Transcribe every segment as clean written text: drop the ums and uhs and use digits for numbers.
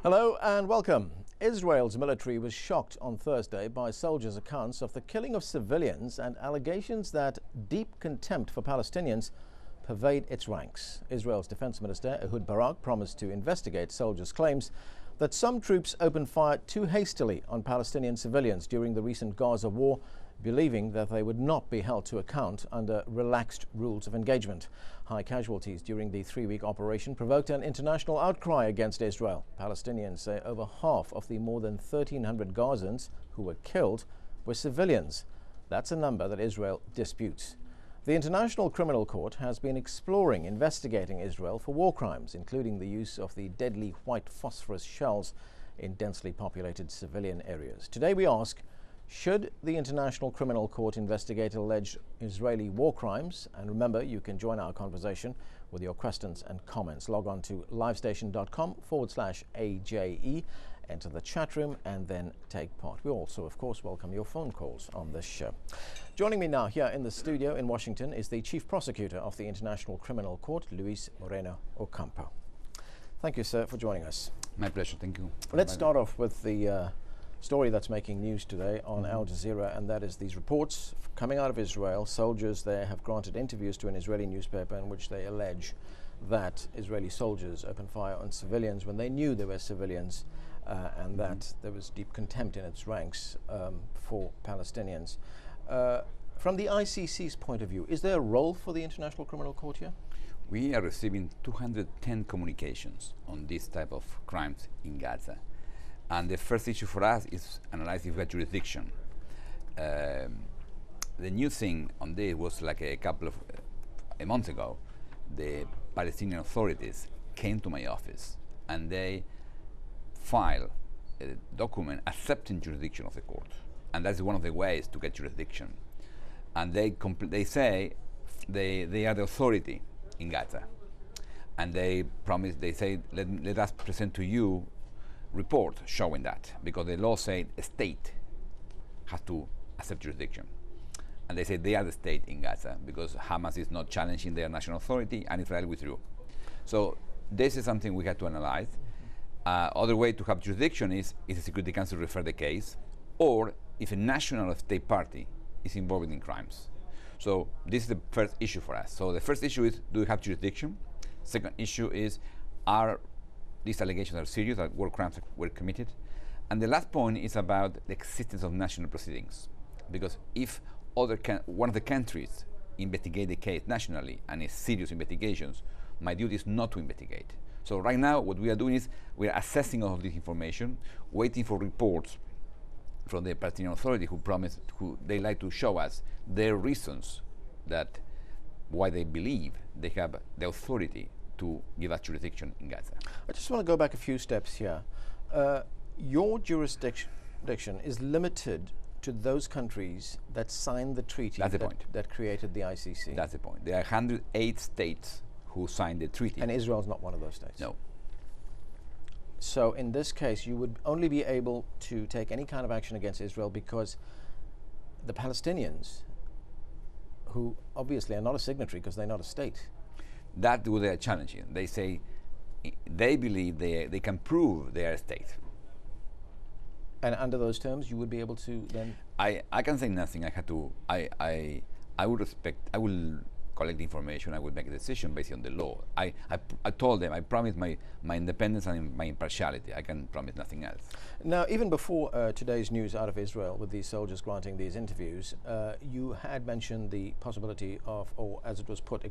Hello and welcome. Israel's military was shocked on Thursday by soldiers' accounts of the killing of civilians and allegations that deep contempt for Palestinians pervade its ranks. Israel's defense minister Ehud Barak promised to investigate soldiers' claims that some troops opened fire too hastily on Palestinian civilians during the recent Gaza war, believing that they would not be held to account under relaxed rules of engagement. High casualties during the three-week operation provoked an international outcry against Israel. Palestinians say over half of the more than 1,300 Gazans who were killed were civilians. That's a number that Israel disputes. The International Criminal Court has been investigating Israel for war crimes, including the use of the deadly white phosphorus shells in densely populated civilian areas. Today we ask, should the International Criminal Court investigate alleged Israeli war crimes? And remember, you can join our conversation with your questions and comments. Log on to livestation.com/AJE, enter the chat room, and then take part. We also, of course, welcome your phone calls on this show. Joining me now here in the studio in Washington is the Chief Prosecutor of the International Criminal Court, Luis Moreno-Ocampo. Thank you, sir, for joining us. My pleasure. Thank you. Let's start off with the story that's making news today on Al Jazeera, and that is these reports coming out of Israel. Soldiers there have granted interviews to an Israeli newspaper in which they allege that Israeli soldiers opened fire on civilians when they knew they were civilians, and that there was deep contempt in its ranks for Palestinians. From the ICC's point of view, is there a role for the International Criminal Court here? We are receiving 210 communications on this type of crimes in Gaza. And the first issue for us is analyzing the jurisdiction. The new thing on this was like a month ago, the Palestinian authorities came to my office and they filed a document accepting jurisdiction of the court. And that's one of the ways to get jurisdiction. And they say they are the authority in Gaza. And they say, let us present to you report showing that, because the law said a state has to accept jurisdiction. And they say they are the state in Gaza because Hamas is not challenging their national authority and Israel withdrew. So this is something we had to analyze. Other way to have jurisdiction is the Security Council refer the case, or if a national state party is involved in crimes. So this is the first issue for us. So the first issue is, do we have jurisdiction? Second issue is, are these allegations are serious, that war crimes were committed? And the last point is about the existence of national proceedings. Because if one of the countries investigate the case nationally and it's serious investigations, my duty is not to investigate. So right now what we are doing is we are assessing all of this information, waiting for reports from the Palestinian Authority who they like to show us their reasons that why they believe they have the authority to give us jurisdiction in Gaza. I just want to go back a few steps here. Your jurisdiction is limited to those countries that signed the treaty that created the ICC. That's the point. There are 108 states who signed the treaty. And Israel's not one of those states? No. So in this case, you would only be able to take any kind of action against Israel because the Palestinians, who obviously are not a signatory because they're not a state. That's what they are challenging. They say they believe they can prove they are a state. And under those terms, you would be able to then? I can say nothing. I will collect the information. I will make a decision based on the law. I told them, I promised my independence and my impartiality. I can promise nothing else. Now, even before today's news out of Israel with these soldiers granting these interviews, you had mentioned the possibility of, or as it was put,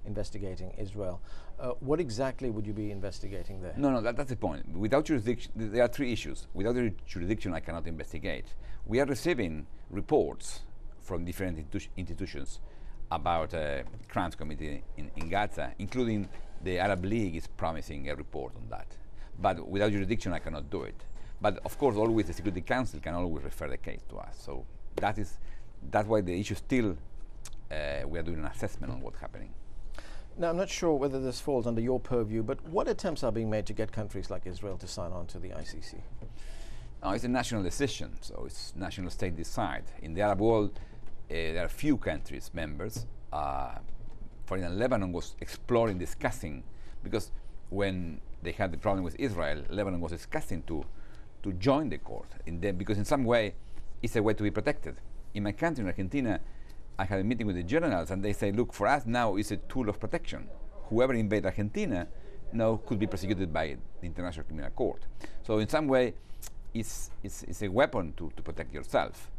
investigating Israel. What exactly would you be investigating there? No, that's the point. Without jurisdiction, there are three issues. Without jurisdiction, I cannot investigate. We are receiving reports from different institutions about crimes committed in Gaza, including the Arab League is promising a report on that. But without jurisdiction, I cannot do it. But of course, always the Security Council can always refer the case to us. So that's why the issue still, we are doing an assessment on what's happening. Now, I'm not sure whether this falls under your purview, but what attempts are being made to get countries like Israel to sign on to the ICC? It's a national decision, so it's national state decide. In the Arab world, there are few countries members. For instance, Lebanon was exploring, discussing, because when they had the problem with Israel, Lebanon was discussing to join the court, because in some way, it's a way to be protected. In my country, in Argentina, I had a meeting with the generals, and they say, look, for us now it's a tool of protection. Whoever invades Argentina now could be prosecuted by the International Criminal Court. So in some way, it's a weapon to protect yourself.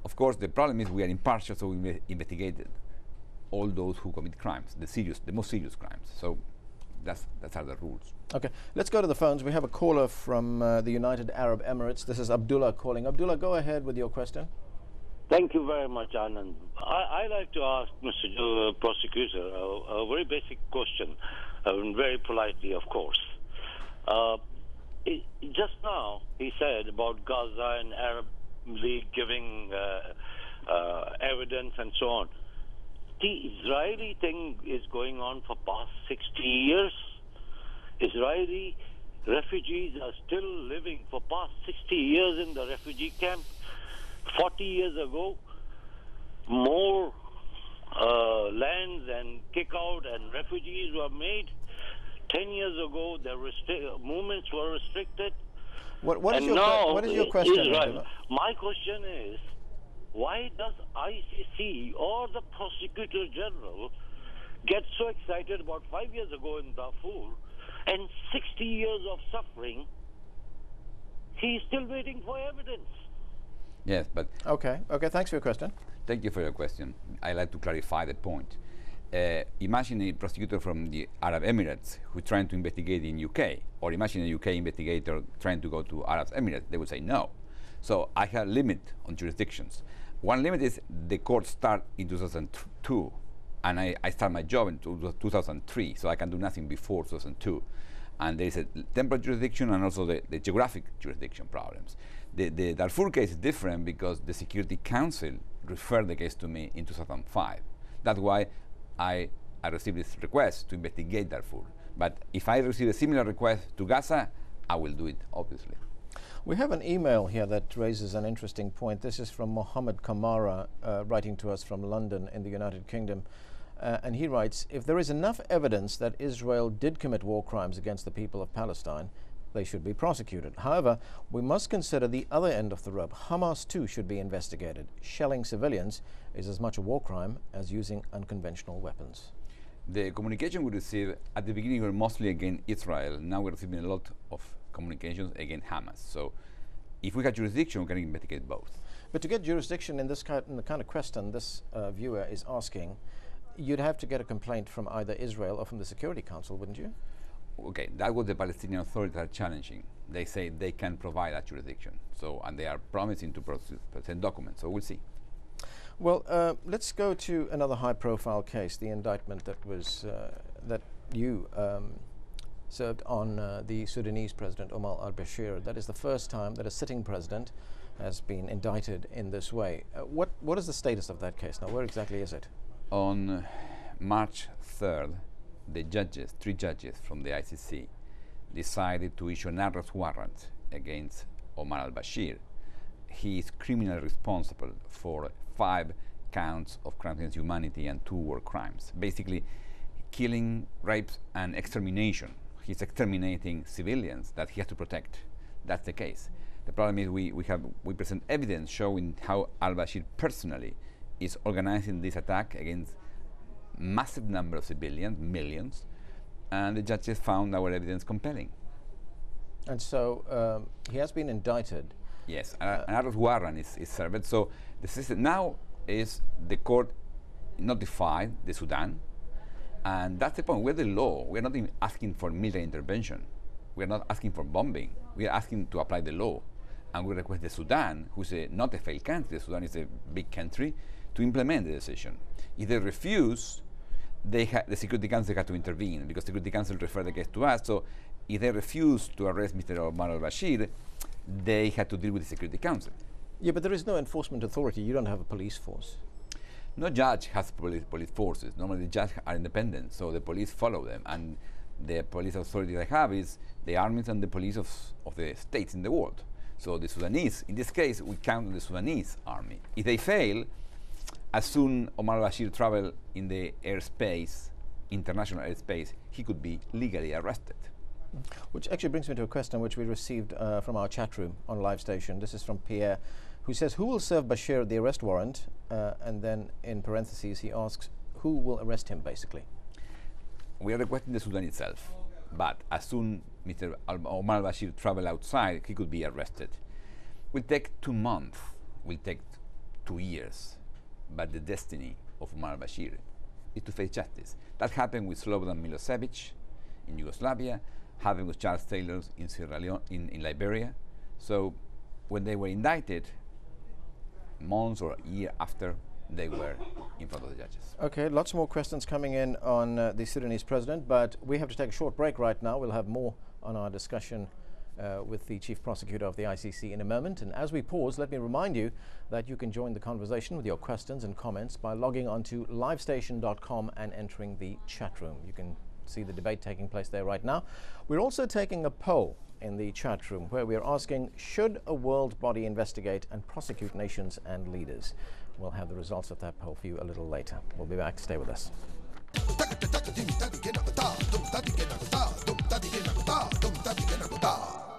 Of course, the problem is we are impartial, so we investigated all those who commit crimes, the most serious crimes. So that's are the rules. Okay, let's go to the phones. We have a caller from the United Arab Emirates. This is Abdullah calling. Abdullah, go ahead with your question. Thank you very much, Anand. I'd like to ask Mr. Prosecutor a very basic question, very politely, of course. Just now, he said about Gaza and Arab League giving evidence and so on. The Israeli thing is going on for past 60 years. Israeli refugees are still living for past 60 years in the refugee camp. 40 years ago, more lands and kick-out and refugees were made. 10 years ago, the movements were restricted. What is your question? Israel. My question is, why does ICC or the Prosecutor General get so excited about 5 years ago in Darfur and 60 years of suffering? He's still waiting for evidence. Yes, but... Okay, thanks for your question. Thank you for your question. I'd like to clarify the point. Imagine a prosecutor from the Arab Emirates who's trying to investigate in UK, or imagine a UK investigator trying to go to Arab Emirates. They would say no. So I have a limit on jurisdictions. One limit is the court start in 2002, and I start my job in 2003, so I can do nothing before 2002. And there is a temporal jurisdiction and also the geographic jurisdiction problems. The Darfur case is different because the Security Council referred the case to me in 2005. That's why I received this request to investigate Darfur. But if I receive a similar request to Gaza, I will do it, obviously. We have an email here that raises an interesting point. This is from Mohammed Kamara, writing to us from London in the United Kingdom. And he writes, if there is enough evidence that Israel did commit war crimes against the people of Palestine, they should be prosecuted. However, we must consider the other end of the rope. Hamas too should be investigated. Shelling civilians is as much a war crime as using unconventional weapons. The communication we received at the beginning were mostly against Israel. Now we're receiving a lot of communications against Hamas. So if we have jurisdiction, we can investigate both. But to get jurisdiction in this kind of question this viewer is asking, you'd have to get a complaint from either Israel or from the Security Council, wouldn't you? Okay, that was the Palestinian authorities are challenging. They say they can provide that jurisdiction. So, and they are promising to present documents. So we'll see. Well, let's go to another high-profile case, the indictment that was that you served on the Sudanese president, Omar al-Bashir. That is the first time that a sitting president has been indicted in this way. What is the status of that case now? Where exactly is it? On March 3rd, the judges, 3 judges from the ICC, decided to issue an arrest warrant against Omar al-Bashir. He is criminally responsible for 5 counts of crimes against humanity and 2 war crimes. Basically, killing, rapes, and extermination. He's exterminating civilians that he has to protect. That's the case. The problem is we present evidence showing how al-Bashir personally is organizing this attack against massive number of civilians, millions, and the judges found our evidence compelling. And so he has been indicted. Yes, an arrest warrant is served. So the system now is the court notified the Sudan, and that's the point. We're the law. We're not even asking for military intervention. We're not asking for bombing. We're asking to apply the law. And we request the Sudan, who's not a failed country, the Sudan is a big country, to implement the decision. If they refuse, the Security Council had to intervene because the Security Council referred the case to us. So if they refuse to arrest Mr. Omar al-Bashir, they had to deal with the Security Council. Yeah, but there is no enforcement authority. You don't have a police force. No judge has police forces. Normally the judges are independent, so the police follow them. And the police authority they have is the armies and the police of the states in the world. So the Sudanese, in this case, we count on the Sudanese army. If they fail, as soon Omar al-Bashir travel in the airspace, international airspace, he could be legally arrested. Which actually brings me to a question which we received from our chat room on live station. This is from Pierre, who says, who will serve Bashir the arrest warrant? And then in parentheses he asks, who will arrest him, basically? We are requesting the Sudan itself, but as soon Mr. Omar al-Bashir travel outside, he could be arrested. Will take 2 months, will take 2 years, but the destiny of Omar al-Bashir is to face justice. That happened with Slobodan Milosevic in Yugoslavia, happened with Charles Taylor in Sierra Leone, in Liberia. So when they were indicted, months or a year after, they were in front of the judges. Okay, lots more questions coming in on the Sudanese president, but we have to take a short break right now. We'll have more on our discussion with the chief prosecutor of the ICC in a moment. And as we pause, let me remind you that you can join the conversation with your questions and comments by logging on to livestation.com and entering the chat room. You can see the debate taking place there right now. We're also taking a poll in the chat room where we're asking, should a world body investigate and prosecute nations and leaders? We'll have the results of that poll for you a little later. We'll be back. Stay with us. Don't